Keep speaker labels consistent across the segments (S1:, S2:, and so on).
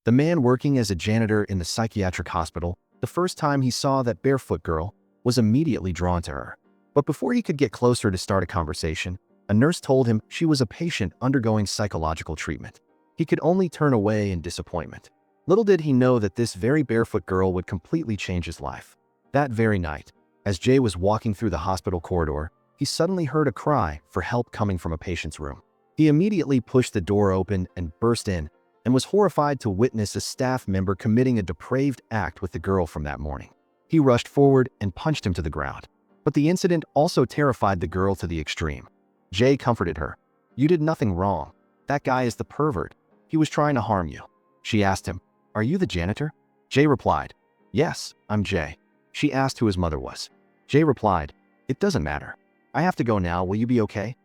S1: The man working as a janitor in the psychiatric hospital, the first time he saw that barefoot girl, was immediately drawn to her. But before he could get closer to start a conversation, a nurse told him she was a patient undergoing psychological treatment. He could only turn away in disappointment. Little did he know that this very barefoot girl would completely change his life. That very night, as Jay was walking through the hospital corridor, he suddenly heard a cry for help coming from a patient's room. He immediately pushed the door open and burst in, and was horrified to witness a staff member committing a depraved act with the girl from that morning. He rushed forward and punched him to the ground. But the incident also terrified the girl to the extreme. Jay comforted her. "You did nothing wrong. That guy is the pervert. He was trying to harm you." She asked him, "Are you the janitor?" Jay replied, "Yes, I'm Jay." She asked who his mother was. Jay replied, "It doesn't matter. I have to go now. Will you be okay?"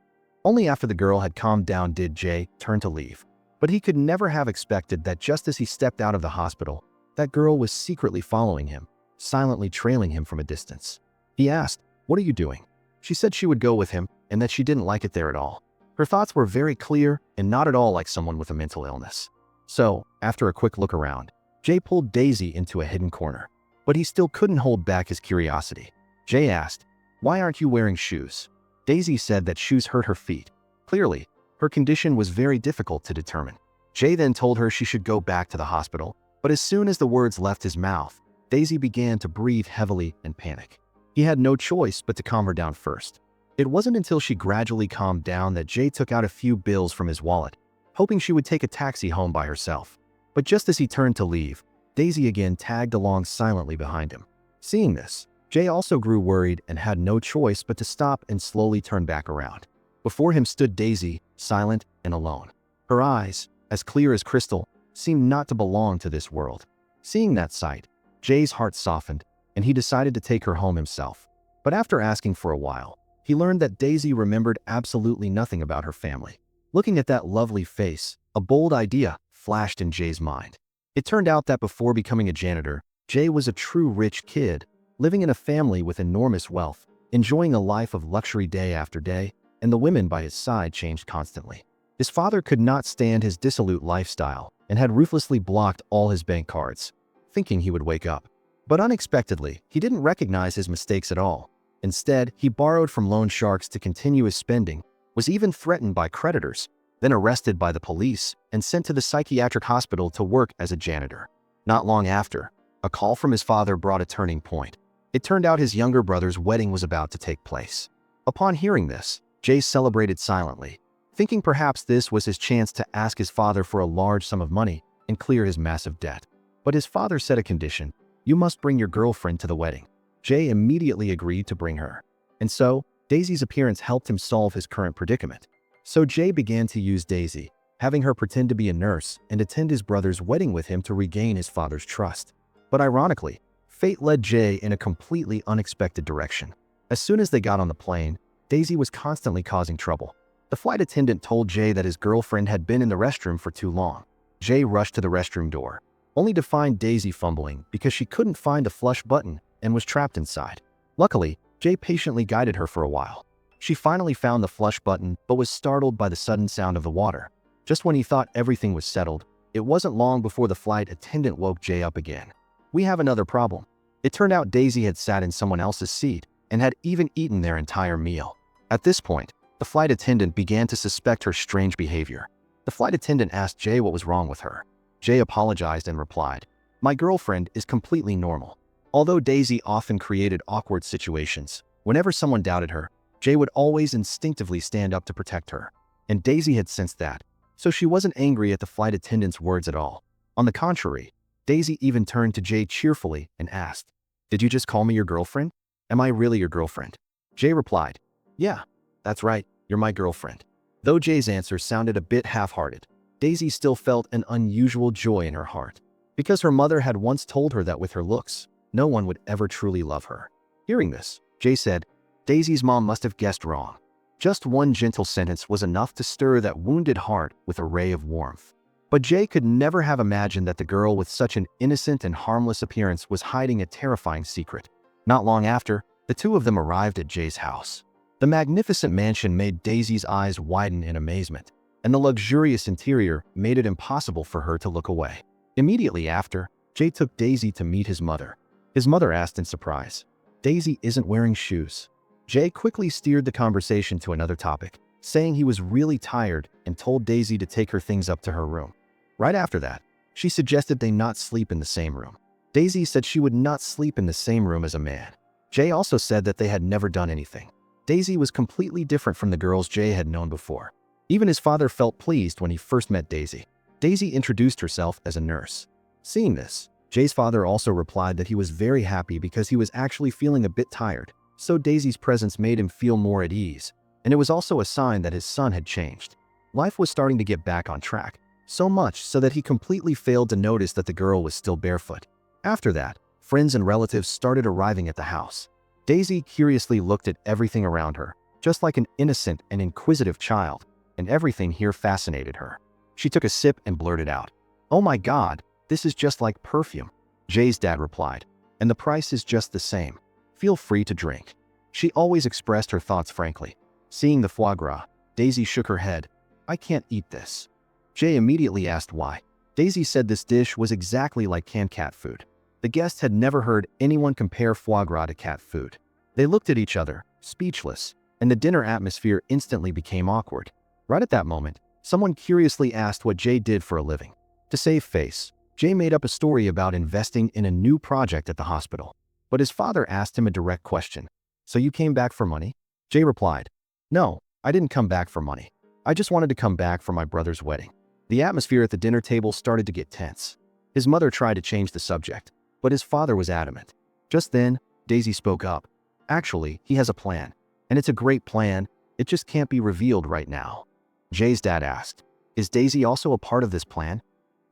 S1: Only after the girl had calmed down did Jay turn to leave. But he could never have expected that just as he stepped out of the hospital, that girl was secretly following him, silently trailing him from a distance. He asked, "What are you doing?" She said she would go with him and that she didn't like it there at all. Her thoughts were very clear and not at all like someone with a mental illness. So, after a quick look around, Jay pulled Daisy into a hidden corner. But he still couldn't hold back his curiosity. Jay asked, "Why aren't you wearing shoes?" Daisy said that shoes hurt her feet. Clearly, her condition was very difficult to determine. Jay then told her she should go back to the hospital, but as soon as the words left his mouth, Daisy began to breathe heavily and panic. He had no choice but to calm her down first. It wasn't until she gradually calmed down that Jay took out a few bills from his wallet, hoping she would take a taxi home by herself. But just as he turned to leave, Daisy again tagged along silently behind him. Seeing this, Jay also grew worried and had no choice but to stop and slowly turn back around. Before him stood Daisy, silent and alone. Her eyes, as clear as crystal, seemed not to belong to this world. Seeing that sight, Jay's heart softened, and he decided to take her home himself. But after asking for a while, he learned that Daisy remembered absolutely nothing about her family. Looking at that lovely face, a bold idea flashed in Jay's mind. It turned out that before becoming a janitor, Jay was a true rich kid, living in a family with enormous wealth, enjoying a life of luxury day after day, and the women by his side changed constantly. His father could not stand his dissolute lifestyle and had ruthlessly blocked all his bank cards, thinking he would wake up. But unexpectedly, he didn't recognize his mistakes at all. Instead, he borrowed from loan sharks to continue his spending, was even threatened by creditors, then arrested by the police and sent to the psychiatric hospital to work as a janitor. Not long after, a call from his father brought a turning point. It turned out his younger brother's wedding was about to take place. Upon hearing this, Jay celebrated silently, thinking perhaps this was his chance to ask his father for a large sum of money and clear his massive debt. But his father set a condition: "You must bring your girlfriend to the wedding." Jay immediately agreed to bring her. And so, Daisy's appearance helped him solve his current predicament. So Jay began to use Daisy, having her pretend to be a nurse and attend his brother's wedding with him to regain his father's trust. But ironically, fate led Jay in a completely unexpected direction. As soon as they got on the plane, Daisy was constantly causing trouble. The flight attendant told Jay that his girlfriend had been in the restroom for too long. Jay rushed to the restroom door, only to find Daisy fumbling because she couldn't find the flush button and was trapped inside. Luckily, Jay patiently guided her for a while. She finally found the flush button but was startled by the sudden sound of the water. Just when he thought everything was settled, it wasn't long before the flight attendant woke Jay up again. "We have another problem." It turned out Daisy had sat in someone else's seat and had even eaten their entire meal. At this point, the flight attendant began to suspect her strange behavior. The flight attendant asked Jay what was wrong with her. Jay apologized and replied, "My girlfriend is completely normal." Although Daisy often created awkward situations, whenever someone doubted her, Jay would always instinctively stand up to protect her. And Daisy had sensed that, so she wasn't angry at the flight attendant's words at all. On the contrary, Daisy even turned to Jay cheerfully and asked, "Did you just call me your girlfriend? Am I really your girlfriend?" Jay replied, "Yeah, that's right, you're my girlfriend." Though Jay's answer sounded a bit half-hearted, Daisy still felt an unusual joy in her heart, because her mother had once told her that with her looks, no one would ever truly love her. Hearing this, Jay said, Daisy's mom must have guessed wrong. Just one gentle sentence was enough to stir that wounded heart with a ray of warmth. But Jay could never have imagined that the girl with such an innocent and harmless appearance was hiding a terrifying secret. Not long after, the two of them arrived at Jay's house. The magnificent mansion made Daisy's eyes widen in amazement, and the luxurious interior made it impossible for her to look away. Immediately after, Jay took Daisy to meet his mother. His mother asked in surprise, "Daisy isn't wearing shoes." Jay quickly steered the conversation to another topic, saying he was really tired and told Daisy to take her things up to her room. Right after that, she suggested they not sleep in the same room. Daisy said she would not sleep in the same room as a man. Jay also said that they had never done anything. Daisy was completely different from the girls Jay had known before. Even his father felt pleased when he first met Daisy. Daisy introduced herself as a nurse. Seeing this, Jay's father also replied that he was very happy because he was actually feeling a bit tired, so Daisy's presence made him feel more at ease, and it was also a sign that his son had changed. Life was starting to get back on track, so much so that he completely failed to notice that the girl was still barefoot. After that, friends and relatives started arriving at the house. Daisy curiously looked at everything around her, just like an innocent and inquisitive child, and everything here fascinated her. She took a sip and blurted out, "Oh my God, this is just like perfume." Jay's dad replied, "And the price is just the same. Feel free to drink." She always expressed her thoughts frankly. Seeing the foie gras, Daisy shook her head. "I can't eat this." Jay immediately asked why. Daisy said this dish was exactly like canned cat food. The guests had never heard anyone compare foie gras to cat food. They looked at each other, speechless, and the dinner atmosphere instantly became awkward. Right at that moment, someone curiously asked what Jay did for a living. To save face, Jay made up a story about investing in a new project at the hospital. But his father asked him a direct question. "So you came back for money?" Jay replied, "No, I didn't come back for money. I just wanted to come back for my brother's wedding." The atmosphere at the dinner table started to get tense. His mother tried to change the subject, but his father was adamant. Just then, Daisy spoke up. "Actually, he has a plan, and it's a great plan. It just can't be revealed right now." Jay's dad asked, "Is Daisy also a part of this plan?"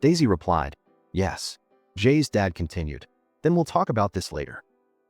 S1: Daisy replied, "Yes." Jay's dad continued, "Then we'll talk about this later."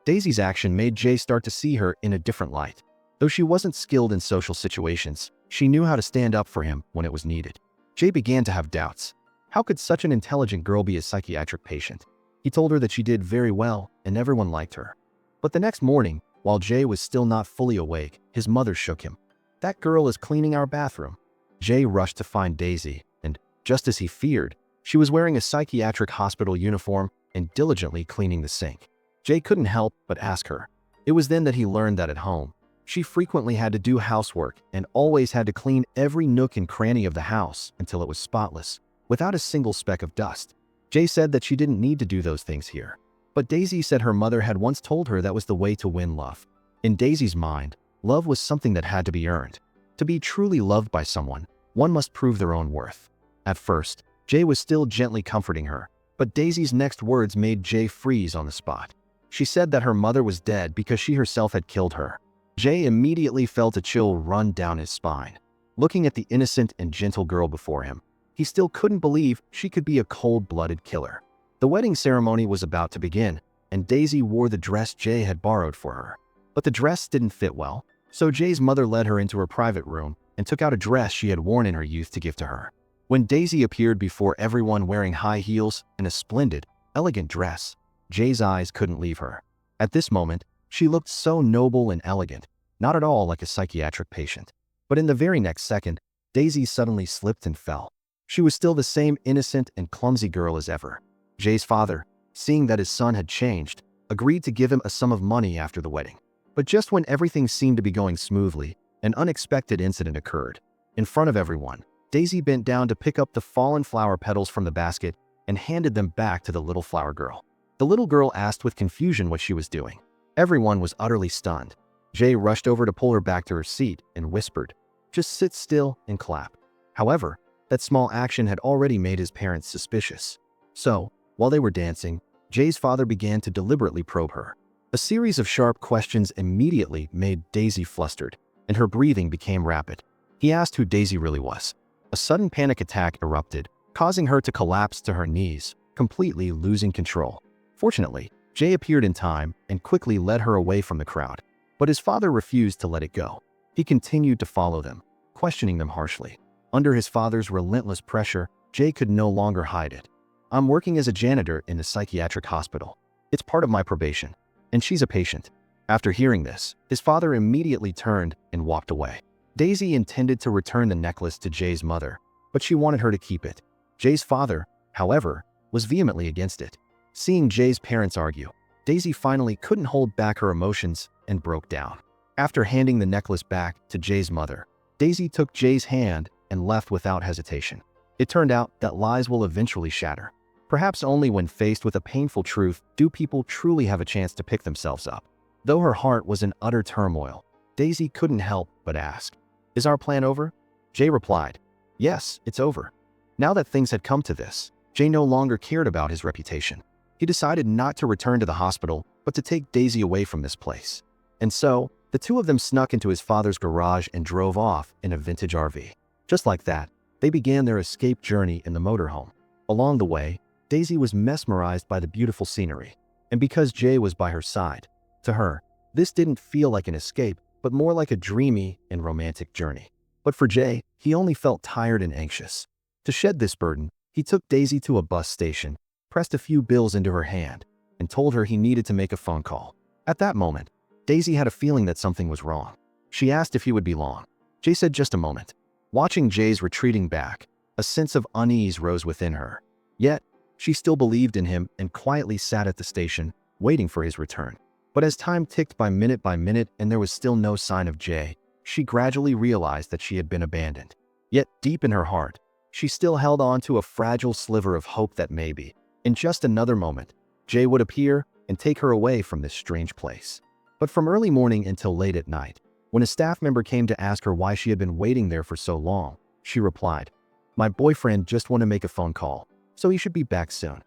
S1: Daisy's action made Jay start to see her in a different light. Though she wasn't skilled in social situations, she knew how to stand up for him when it was needed. Jay began to have doubts. How could such an intelligent girl be a psychiatric patient? He told her that she did very well and everyone liked her. But the next morning, while Jay was still not fully awake, his mother shook him. "That girl is cleaning our bathroom." Jay rushed to find Daisy, and, just as he feared, she was wearing a psychiatric hospital uniform and diligently cleaning the sink. Jay couldn't help but ask her. It was then that he learned that at home, she frequently had to do housework and always had to clean every nook and cranny of the house until it was spotless, without a single speck of dust. Jay said that she didn't need to do those things here. But Daisy said her mother had once told her that was the way to win love. In Daisy's mind, love was something that had to be earned. To be truly loved by someone, one must prove their own worth. At first, Jay was still gently comforting her, but Daisy's next words made Jay freeze on the spot. She said that her mother was dead because she herself had killed her. Jay immediately felt a chill run down his spine. Looking at the innocent and gentle girl before him, he still couldn't believe she could be a cold-blooded killer. The wedding ceremony was about to begin, and Daisy wore the dress Jay had borrowed for her. But the dress didn't fit well, so Jay's mother led her into her private room and took out a dress she had worn in her youth to give to her. When Daisy appeared before everyone wearing high heels and a splendid, elegant dress, Jay's eyes couldn't leave her. At this moment, she looked so noble and elegant, not at all like a psychiatric patient. But in the very next second, Daisy suddenly slipped and fell. She was still the same innocent and clumsy girl as ever. Jay's father, seeing that his son had changed, agreed to give him a sum of money after the wedding. But just when everything seemed to be going smoothly, an unexpected incident occurred. In front of everyone, Daisy bent down to pick up the fallen flower petals from the basket and handed them back to the little flower girl. The little girl asked with confusion what she was doing. Everyone was utterly stunned. Jay rushed over to pull her back to her seat and whispered, "Just sit still and clap." However, that small action had already made his parents suspicious. So, while they were dancing, Jay's father began to deliberately probe her. A series of sharp questions immediately made Daisy flustered, and her breathing became rapid. He asked who Daisy really was. A sudden panic attack erupted, causing her to collapse to her knees, completely losing control. Fortunately, Jay appeared in time and quickly led her away from the crowd. But his father refused to let it go. He continued to follow them, questioning them harshly. Under his father's relentless pressure, Jay could no longer hide it. "I'm working as a janitor in a psychiatric hospital. It's part of my probation. And she's a patient." After hearing this, his father immediately turned and walked away. Daisy intended to return the necklace to Jay's mother, but she wanted her to keep it. Jay's father, however, was vehemently against it. Seeing Jay's parents argue, Daisy finally couldn't hold back her emotions and broke down. After handing the necklace back to Jay's mother, Daisy took Jay's hand and left without hesitation. It turned out that lies will eventually shatter. Perhaps only when faced with a painful truth do people truly have a chance to pick themselves up. Though her heart was in utter turmoil, Daisy couldn't help but ask, "Is our plan over?" Jay replied, "Yes, it's over." Now that things had come to this, Jay no longer cared about his reputation. He decided not to return to the hospital, but to take Daisy away from this place. And so, the two of them snuck into his father's garage and drove off in a vintage RV. Just like that, they began their escape journey in the motorhome. Along the way, Daisy was mesmerized by the beautiful scenery. And because Jay was by her side, to her, this didn't feel like an escape, but more like a dreamy and romantic journey. But for Jay, he only felt tired and anxious. To shed this burden, he took Daisy to a bus station, pressed a few bills into her hand, and told her he needed to make a phone call. At that moment, Daisy had a feeling that something was wrong. She asked if he would be long. Jay said just a moment. Watching Jay's retreating back, a sense of unease rose within her. Yet, she still believed in him and quietly sat at the station, waiting for his return. But as time ticked by minute and there was still no sign of Jay, she gradually realized that she had been abandoned. Yet, deep in her heart, she still held on to a fragile sliver of hope that maybe, in just another moment, Jay would appear and take her away from this strange place. But from early morning until late at night, when a staff member came to ask her why she had been waiting there for so long, she replied, "My boyfriend just wanted to make a phone call, so he should be back soon."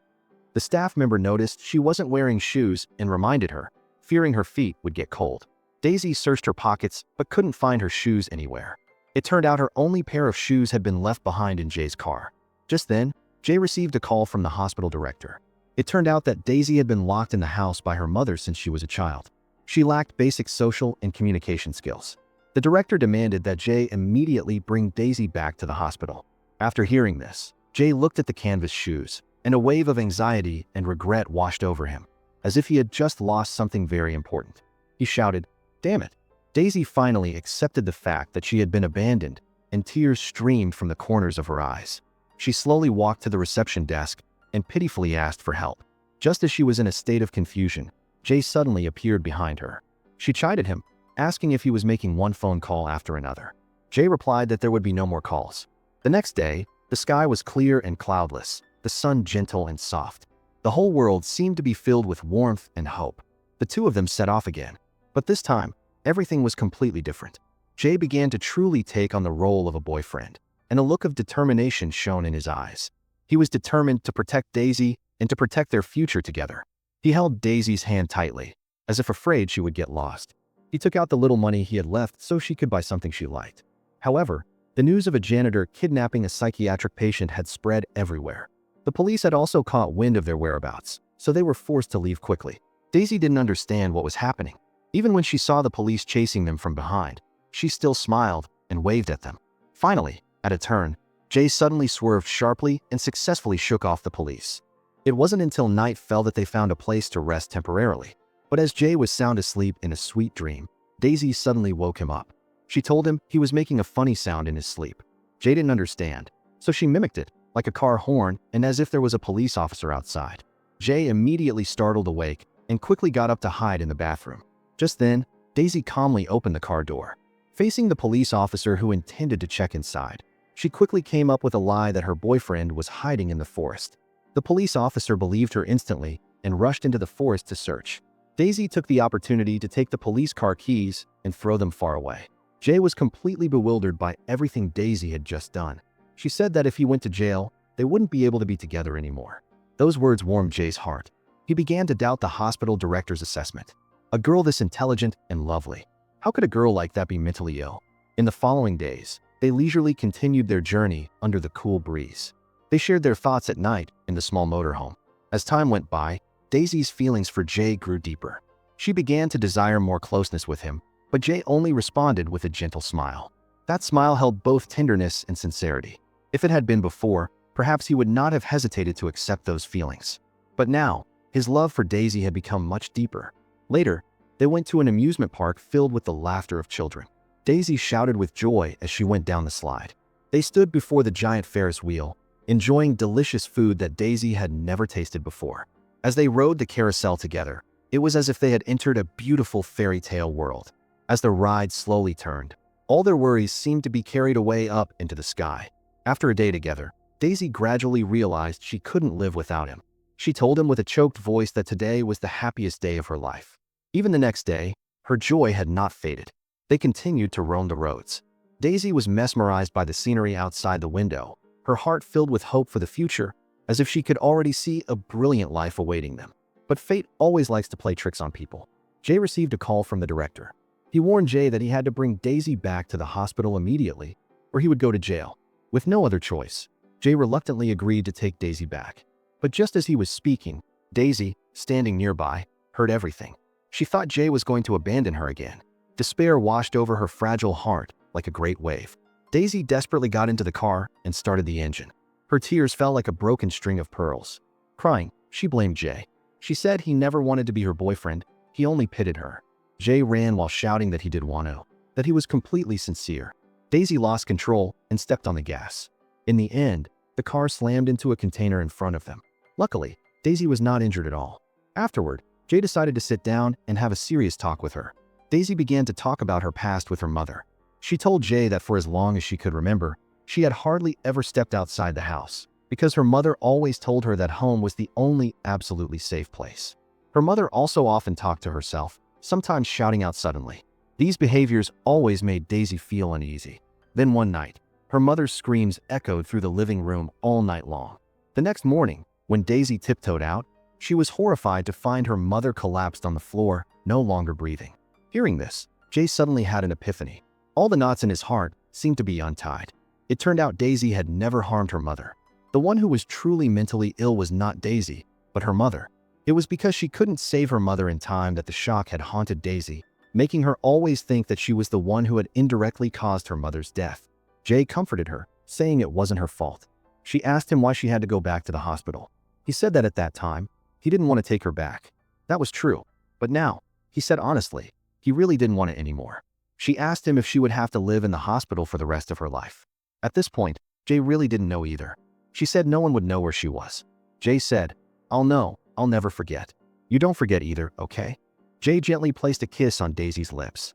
S1: The staff member noticed she wasn't wearing shoes and reminded her, fearing her feet would get cold. Daisy searched her pockets but couldn't find her shoes anywhere. It turned out her only pair of shoes had been left behind in Jay's car. Just then, Jay received a call from the hospital director. It turned out that Daisy had been locked in the house by her mother since she was a child. She lacked basic social and communication skills. The director demanded that Jay immediately bring Daisy back to the hospital. After hearing this, Jay looked at the canvas shoes, and a wave of anxiety and regret washed over him, as if he had just lost something very important. He shouted, "Damn it." Daisy finally accepted the fact that she had been abandoned, and tears streamed from the corners of her eyes. She slowly walked to the reception desk and pitifully asked for help. Just as she was in a state of confusion, Jay suddenly appeared behind her. She chided him, asking if he was making one phone call after another. Jay replied that there would be no more calls. The next day, the sky was clear and cloudless, the sun gentle and soft. The whole world seemed to be filled with warmth and hope. The two of them set off again. But this time, everything was completely different. Jay began to truly take on the role of a boyfriend, and a look of determination shone in his eyes. He was determined to protect Daisy and to protect their future together. He held Daisy's hand tightly, as if afraid she would get lost. He took out the little money he had left so she could buy something she liked. However, the news of a janitor kidnapping a psychiatric patient had spread everywhere. The police had also caught wind of their whereabouts, so they were forced to leave quickly. Daisy didn't understand what was happening. Even when she saw the police chasing them from behind, she still smiled and waved at them. Finally, at a turn, Jay suddenly swerved sharply and successfully shook off the police. It wasn't until night fell that they found a place to rest temporarily. But as Jay was sound asleep in a sweet dream, Daisy suddenly woke him up. She told him he was making a funny sound in his sleep. Jay didn't understand, so she mimicked it, like a car horn and as if there was a police officer outside. Jay immediately startled awake and quickly got up to hide in the bathroom. Just then, Daisy calmly opened the car door. Facing the police officer who intended to check inside, she quickly came up with a lie that her boyfriend was hiding in the forest. The police officer believed her instantly and rushed into the forest to search. Daisy took the opportunity to take the police car keys and throw them far away. Jay was completely bewildered by everything Daisy had just done. She said that if he went to jail, they wouldn't be able to be together anymore. Those words warmed Jay's heart. He began to doubt the hospital director's assessment. A girl this intelligent and lovely. How could a girl like that be mentally ill? In the following days, they leisurely continued their journey under the cool breeze. They shared their thoughts at night in the small motorhome. As time went by, Daisy's feelings for Jay grew deeper. She began to desire more closeness with him, but Jay only responded with a gentle smile. That smile held both tenderness and sincerity. If it had been before, perhaps he would not have hesitated to accept those feelings. But now, his love for Daisy had become much deeper. Later, they went to an amusement park filled with the laughter of children. Daisy shouted with joy as she went down the slide. They stood before the giant Ferris wheel, enjoying delicious food that Daisy had never tasted before. As they rode the carousel together, it was as if they had entered a beautiful fairy tale world. As the ride slowly turned, all their worries seemed to be carried away up into the sky. After a day together, Daisy gradually realized she couldn't live without him. She told him with a choked voice that today was the happiest day of her life. Even the next day, her joy had not faded. They continued to roam the roads. Daisy was mesmerized by the scenery outside the window, her heart filled with hope for the future, as if she could already see a brilliant life awaiting them. But fate always likes to play tricks on people. Jay received a call from the director. He warned Jay that he had to bring Daisy back to the hospital immediately, or he would go to jail. With no other choice, Jay reluctantly agreed to take Daisy back. But just as he was speaking, Daisy, standing nearby, heard everything. She thought Jay was going to abandon her again. Despair washed over her fragile heart like a great wave. Daisy desperately got into the car and started the engine. Her tears fell like a broken string of pearls. Crying, she blamed Jay. She said he never wanted to be her boyfriend, he only pitied her. Jay ran while shouting that he did want to, that he was completely sincere. Daisy lost control and stepped on the gas. In the end, the car slammed into a container in front of them. Luckily, Daisy was not injured at all. Afterward, Jay decided to sit down and have a serious talk with her. Daisy began to talk about her past with her mother. She told Jay that for as long as she could remember, she had hardly ever stepped outside the house, because her mother always told her that home was the only absolutely safe place. Her mother also often talked to herself, sometimes shouting out suddenly. These behaviors always made Daisy feel uneasy. Then one night, her mother's screams echoed through the living room all night long. The next morning, when Daisy tiptoed out, she was horrified to find her mother collapsed on the floor, no longer breathing. Hearing this, Jay suddenly had an epiphany. All the knots in his heart seemed to be untied. It turned out Daisy had never harmed her mother. The one who was truly mentally ill was not Daisy, but her mother. It was because she couldn't save her mother in time that the shock had haunted Daisy, making her always think that she was the one who had indirectly caused her mother's death. Jay comforted her, saying it wasn't her fault. She asked him why she had to go back to the hospital. He said that at that time, he didn't want to take her back. That was true. But now, he said honestly, he really didn't want it anymore. She asked him if she would have to live in the hospital for the rest of her life. At this point, Jay really didn't know either. She said no one would know where she was. Jay said, "I'll know, I'll never forget. You don't forget either, okay?" Jay gently placed a kiss on Daisy's lips.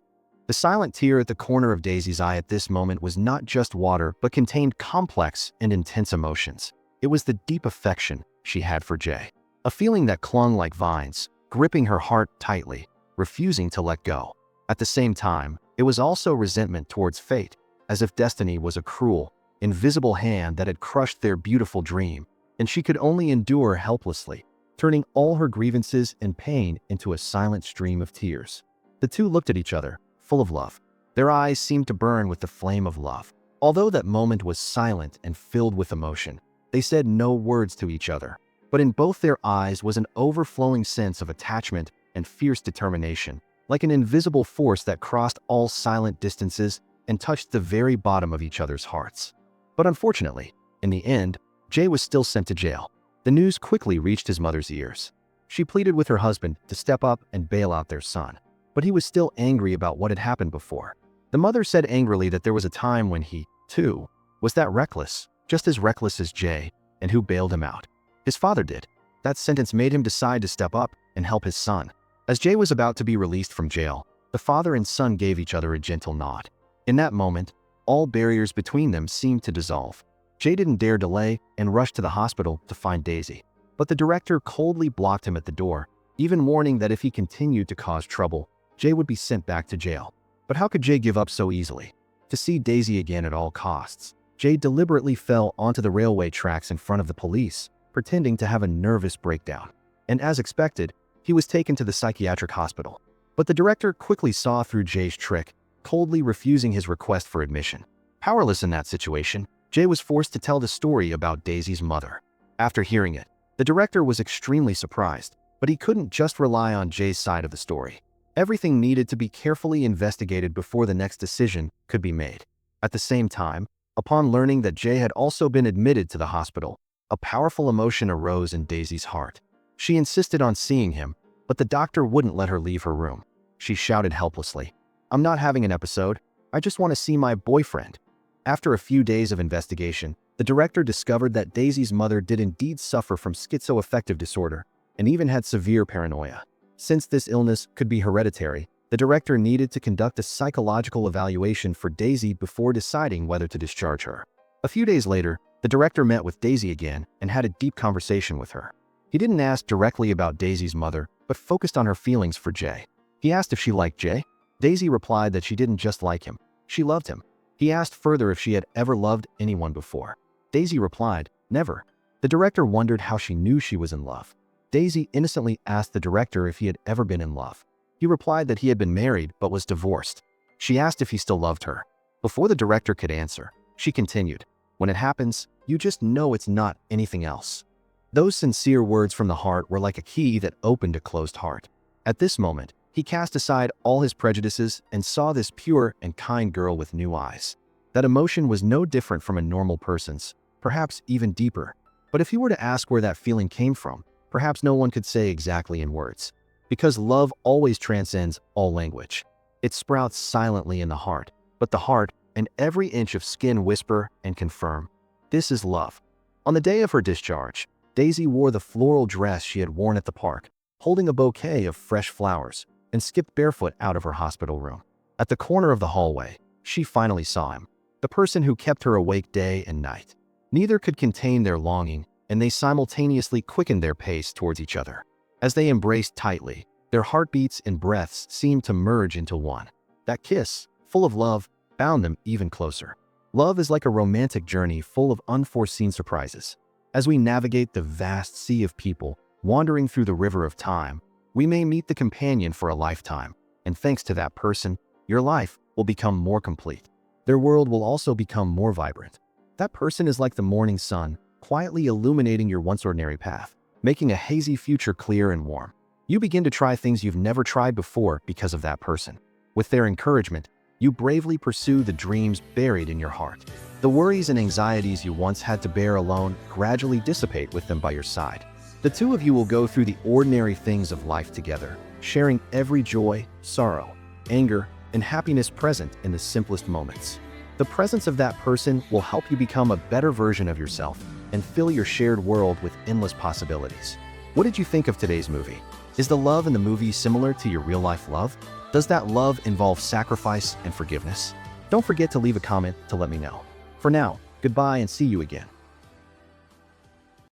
S1: The silent tear at the corner of Daisy's eye at this moment was not just water, but contained complex and intense emotions. It was the deep affection she had for Jay, a feeling that clung like vines, gripping her heart tightly, refusing to let go. At the same time, it was also resentment towards fate, as if destiny was a cruel, invisible hand that had crushed their beautiful dream, and she could only endure helplessly, turning all her grievances and pain into a silent stream of tears. The two looked at each other, full of love. Their eyes seemed to burn with the flame of love. Although that moment was silent and filled with emotion, they said no words to each other, but in both their eyes was an overflowing sense of attachment and fierce determination, like an invisible force that crossed all silent distances and touched the very bottom of each other's hearts. But unfortunately, in the end, Jay was still sent to jail. The news quickly reached his mother's ears. She pleaded with her husband to step up and bail out their son, but he was still angry about what had happened before. The mother said angrily that there was a time when he, too, was that reckless, just as reckless as Jay, and who bailed him out. His father did. That sentence made him decide to step up and help his son. As Jay was about to be released from jail, the father and son gave each other a gentle nod. In that moment, all barriers between them seemed to dissolve. Jay didn't dare delay and rushed to the hospital to find Daisy. But the director coldly blocked him at the door, even warning that if he continued to cause trouble, Jay would be sent back to jail. But how could Jay give up so easily? To see Daisy again at all costs, Jay deliberately fell onto the railway tracks in front of the police, pretending to have a nervous breakdown. And as expected, he was taken to the psychiatric hospital. But the director quickly saw through Jay's trick, coldly refusing his request for admission. Powerless in that situation, Jay was forced to tell the story about Daisy's mother. After hearing it, the director was extremely surprised, but he couldn't just rely on Jay's side of the story. Everything needed to be carefully investigated before the next decision could be made. At the same time, upon learning that Jay had also been admitted to the hospital, a powerful emotion arose in Daisy's heart. She insisted on seeing him, but the doctor wouldn't let her leave her room. She shouted helplessly, "I'm not having an episode. I just want to see my boyfriend." After a few days of investigation, The director discovered that Daisy's mother did indeed suffer from schizoaffective disorder and even had severe paranoia. Since this illness could be hereditary, the director needed to conduct a psychological evaluation for Daisy before deciding whether to discharge her. A few days later, the director met with Daisy again and had a deep conversation with her. He didn't ask directly about Daisy's mother, but focused on her feelings for Jay. He asked if she liked Jay. Daisy replied that she didn't just like him, she loved him. He asked further if she had ever loved anyone before. Daisy replied, never. The director wondered how she knew she was in love. Daisy innocently asked the director if he had ever been in love. He replied that he had been married but was divorced. She asked if he still loved her. Before the director could answer, she continued, when it happens, you just know it's not anything else. Those sincere words from the heart were like a key that opened a closed heart. At this moment, he cast aside all his prejudices and saw this pure and kind girl with new eyes. That emotion was no different from a normal person's, perhaps even deeper. But if he were to ask where that feeling came from, perhaps no one could say exactly in words. Because love always transcends all language. It sprouts silently in the heart, but the heart and every inch of skin whisper and confirm, this is love. On the day of her discharge, Daisy wore the floral dress she had worn at the park, holding a bouquet of fresh flowers, and skipped barefoot out of her hospital room. At the corner of the hallway, she finally saw him, the person who kept her awake day and night. Neither could contain their longing, and they simultaneously quickened their pace towards each other. As they embraced tightly, their heartbeats and breaths seemed to merge into one. That kiss, full of love, bound them even closer. Love is like a romantic journey full of unforeseen surprises. As we navigate the vast sea of people, wandering through the river of time, we may meet the companion for a lifetime, and thanks to that person, your life will become more complete. Their world will also become more vibrant. That person is like the morning sun, quietly illuminating your once ordinary path, making a hazy future clear and warm. You begin to try things you've never tried before because of that person. With their encouragement, you bravely pursue the dreams buried in your heart. The worries and anxieties you once had to bear alone gradually dissipate with them by your side. The two of you will go through the ordinary things of life together, sharing every joy, sorrow, anger, and happiness present in the simplest moments. The presence of that person will help you become a better version of yourself and fill your shared world with endless possibilities. What did you think of today's movie? Is the love in the movie similar to your real-life love? Does that love involve sacrifice and forgiveness? Don't forget to leave a comment to let me know. For now, goodbye and see you again.